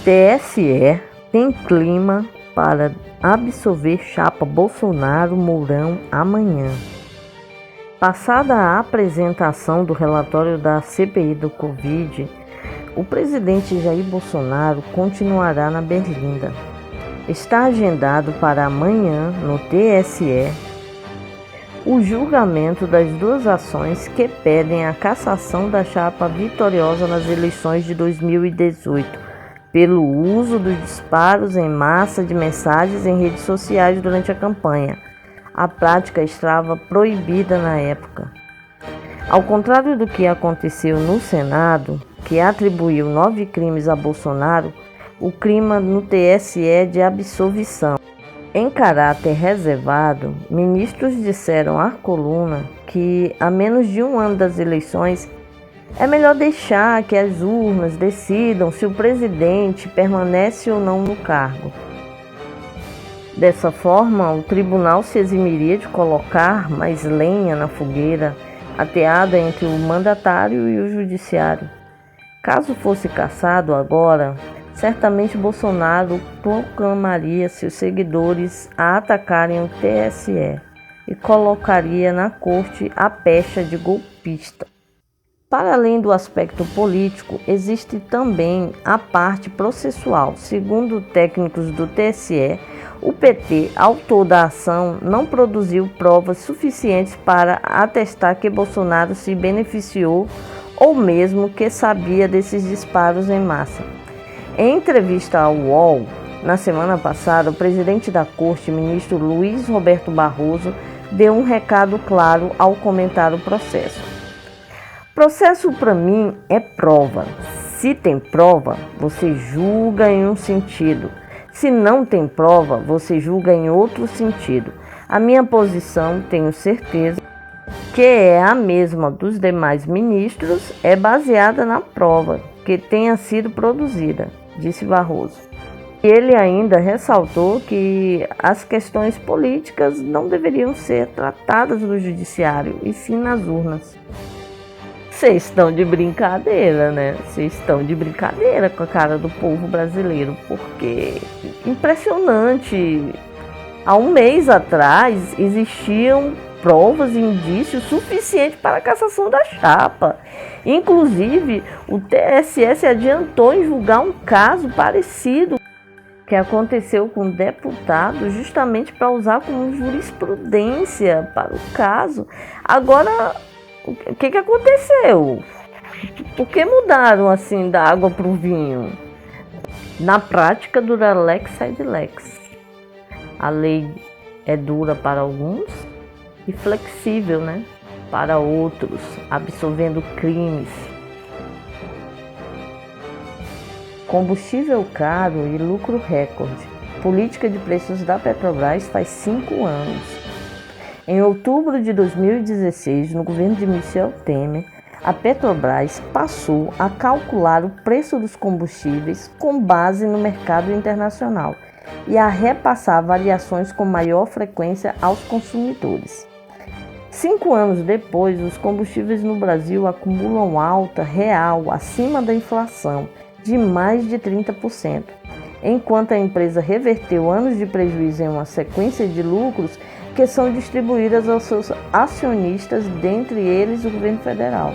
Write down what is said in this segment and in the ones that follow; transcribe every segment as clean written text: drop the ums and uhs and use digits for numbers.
TSE tem clima para absolver chapa Bolsonaro-Mourão amanhã. Passada a apresentação do relatório da CPI do Covid, o presidente Jair Bolsonaro continuará na Berlinda. Está agendado para amanhã, no TSE, o julgamento das duas ações que pedem a cassação da chapa vitoriosa nas eleições de 2018, pelo uso dos disparos em massa de mensagens em redes sociais durante a campanha. A prática estava proibida na época. Ao contrário do que aconteceu no Senado, que atribuiu 9 crimes a Bolsonaro, o clima no TSE é de absolvição. Em caráter reservado, ministros disseram à coluna que, a menos de um ano das eleições, é melhor deixar que as urnas decidam se o presidente permanece ou não no cargo. Dessa forma, o tribunal se eximiria de colocar mais lenha na fogueira ateada entre o mandatário e o judiciário. Caso fosse cassado agora, certamente Bolsonaro proclamaria seus seguidores a atacarem o TSE e colocaria na corte a pecha de golpista. Para além do aspecto político, existe também a parte processual. Segundo técnicos do TSE, o PT, autor da ação, não produziu provas suficientes para atestar que Bolsonaro se beneficiou ou mesmo que sabia desses disparos em massa. Em entrevista ao UOL, na semana passada, o presidente da Corte, ministro Luiz Roberto Barroso, deu um recado claro ao comentar o processo. Processo para mim é prova. Se tem prova, você julga em um sentido. Se não tem prova, você julga em outro sentido. A minha posição, tenho certeza, que é a mesma dos demais ministros, é baseada na prova que tenha sido produzida, disse Barroso. Ele ainda ressaltou que as questões políticas não deveriam ser tratadas no judiciário, e sim nas urnas. Vocês estão de brincadeira, né? Vocês estão de brincadeira com a cara do povo brasileiro, porque impressionante. Há um mês atrás existiam provas e indícios suficientes para a cassação da chapa. Inclusive, o TSE se adiantou em julgar um caso parecido que aconteceu com deputados, justamente para usar como jurisprudência para o caso. Agora, o que aconteceu? Por que mudaram assim da água para o vinho? Na prática, dura lex sed lex. A lei é dura para alguns e flexível, né, para outros, absolvendo crimes. Combustível caro e lucro recorde. Política de preços da Petrobras faz 5 anos. Em outubro de 2016, no governo de Michel Temer, a Petrobras passou a calcular o preço dos combustíveis com base no mercado internacional e a repassar variações com maior frequência aos consumidores. 5 anos depois, os combustíveis no Brasil acumulam alta real acima da inflação de mais de 30%, enquanto a empresa reverteu anos de prejuízo em uma sequência de lucros que são distribuídas aos seus acionistas, dentre eles o governo federal.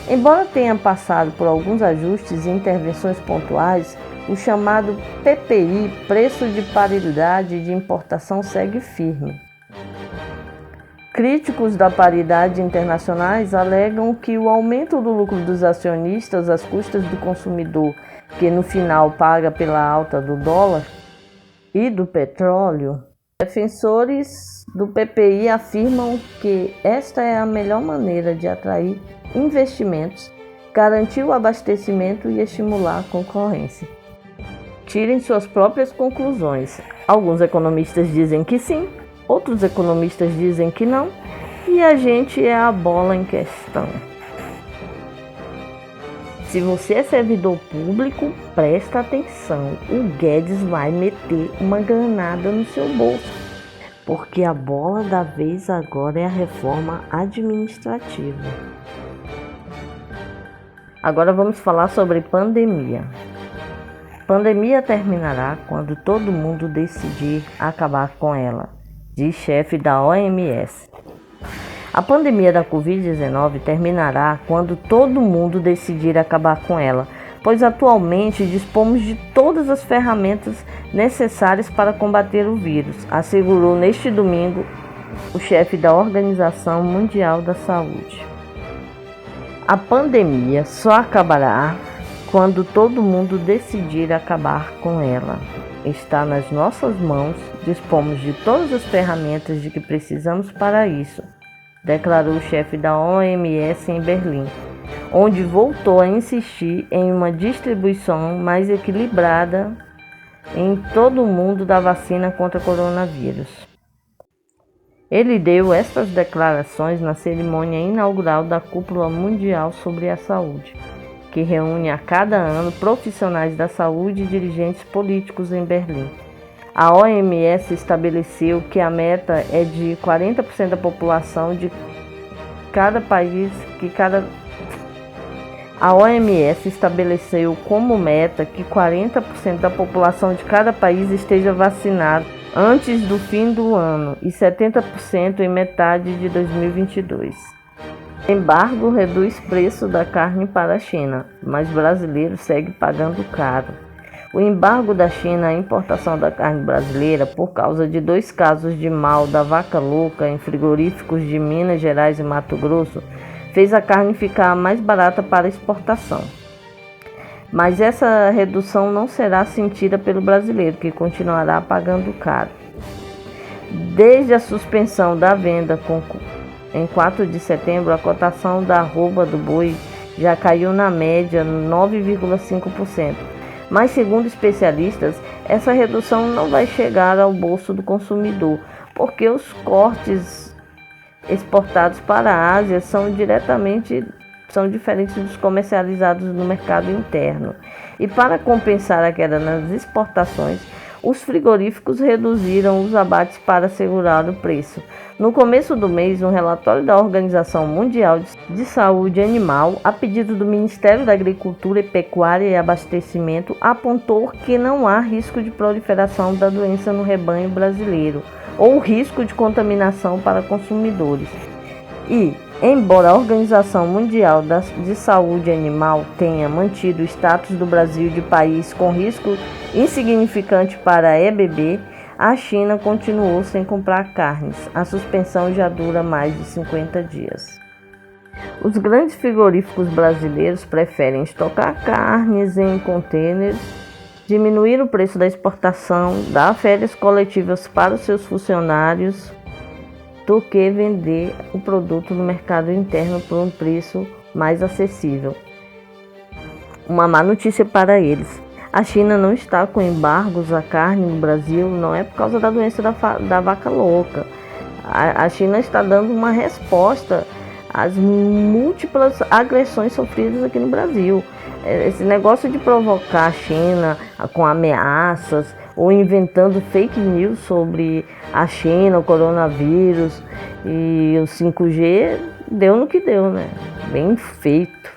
Embora tenha passado por alguns ajustes e intervenções pontuais, o chamado PPI, Preço de Paridade de Importação, segue firme. Críticos da paridade internacionais alegam que o aumento do lucro dos acionistas às custas do consumidor, que no final paga pela alta do dólar e do petróleo. Defensores do PPI afirmam que esta é a melhor maneira de atrair investimentos, garantir o abastecimento e estimular a concorrência. Tirem suas próprias conclusões. Alguns economistas dizem que sim, outros economistas dizem que não, e a gente é a bola em questão. Se você é servidor público, presta atenção. O Guedes vai meter uma granada no seu bolso, porque a bola da vez agora é a reforma administrativa. Agora vamos falar sobre pandemia. pandemia terminará quando todo mundo decidir acabar com ela, diz chefe da OMS. A pandemia da Covid-19 terminará quando todo mundo decidir acabar com ela, pois atualmente dispomos de todas as ferramentas necessárias para combater o vírus, assegurou neste domingo o chefe da Organização Mundial da Saúde. A pandemia só acabará quando todo mundo decidir acabar com ela. Está nas nossas mãos, dispomos de todas as ferramentas de que precisamos para isso, declarou o chefe da OMS em Berlim, onde voltou a insistir em uma distribuição mais equilibrada em todo o mundo da vacina contra o coronavírus. Ele deu estas declarações na cerimônia inaugural da Cúpula Mundial sobre a Saúde, que reúne a cada ano profissionais da saúde e dirigentes políticos em Berlim. A OMS estabeleceu que a meta é de 40% da população de cada país A OMS estabeleceu como meta que 40% da população de cada país esteja vacinada antes do fim do ano e 70% em metade de 2022. Embargo reduz preço da carne para a China, mas brasileiro segue pagando caro. O embargo da China à importação da carne brasileira, por causa de 2 casos de mal da vaca louca em frigoríficos de Minas Gerais e Mato Grosso, fez a carne ficar mais barata para exportação. Mas essa redução não será sentida pelo brasileiro, que continuará pagando caro. Desde a suspensão da venda em 4 de setembro, a cotação da arroba do boi já caiu na média 9,5%. Mas, segundo especialistas, essa redução não vai chegar ao bolso do consumidor, porque os cortes exportados para a Ásia são diferentes dos comercializados no mercado interno. E para compensar a queda nas exportações, os frigoríficos reduziram os abates para segurar o preço. No começo do mês, um relatório da Organização Mundial de Saúde Animal, a pedido do Ministério da Agricultura, Pecuária e Abastecimento, apontou que não há risco de proliferação da doença no rebanho brasileiro ou risco de contaminação para consumidores. E, embora a Organização Mundial de Saúde Animal tenha mantido o status do Brasil de país com risco insignificante para EBV, a China continuou sem comprar carnes. A suspensão já dura mais de 50 dias. Os grandes frigoríficos brasileiros preferem estocar carnes em contêineres, diminuir o preço da exportação, dar férias coletivas para os seus funcionários, do que vender o produto no mercado interno por um preço mais acessível. Uma má notícia para eles: a China não está com embargos à carne no Brasil, não é por causa da doença da vaca louca. A China está dando uma resposta às múltiplas agressões sofridas aqui no Brasil. Esse negócio de provocar a China com ameaças ou inventando fake news sobre a China, o coronavírus e o 5G, deu no que deu, né? Bem feito.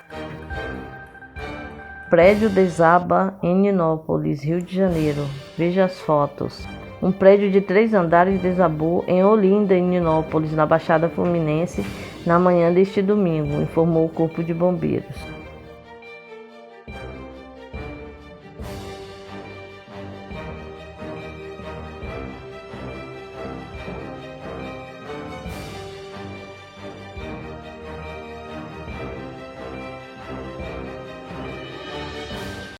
Prédio desaba em Ninópolis, Rio de Janeiro. Veja as fotos. Um prédio de 3 andares desabou em Olinda, em Ninópolis, na Baixada Fluminense, na manhã deste domingo, informou o Corpo de Bombeiros.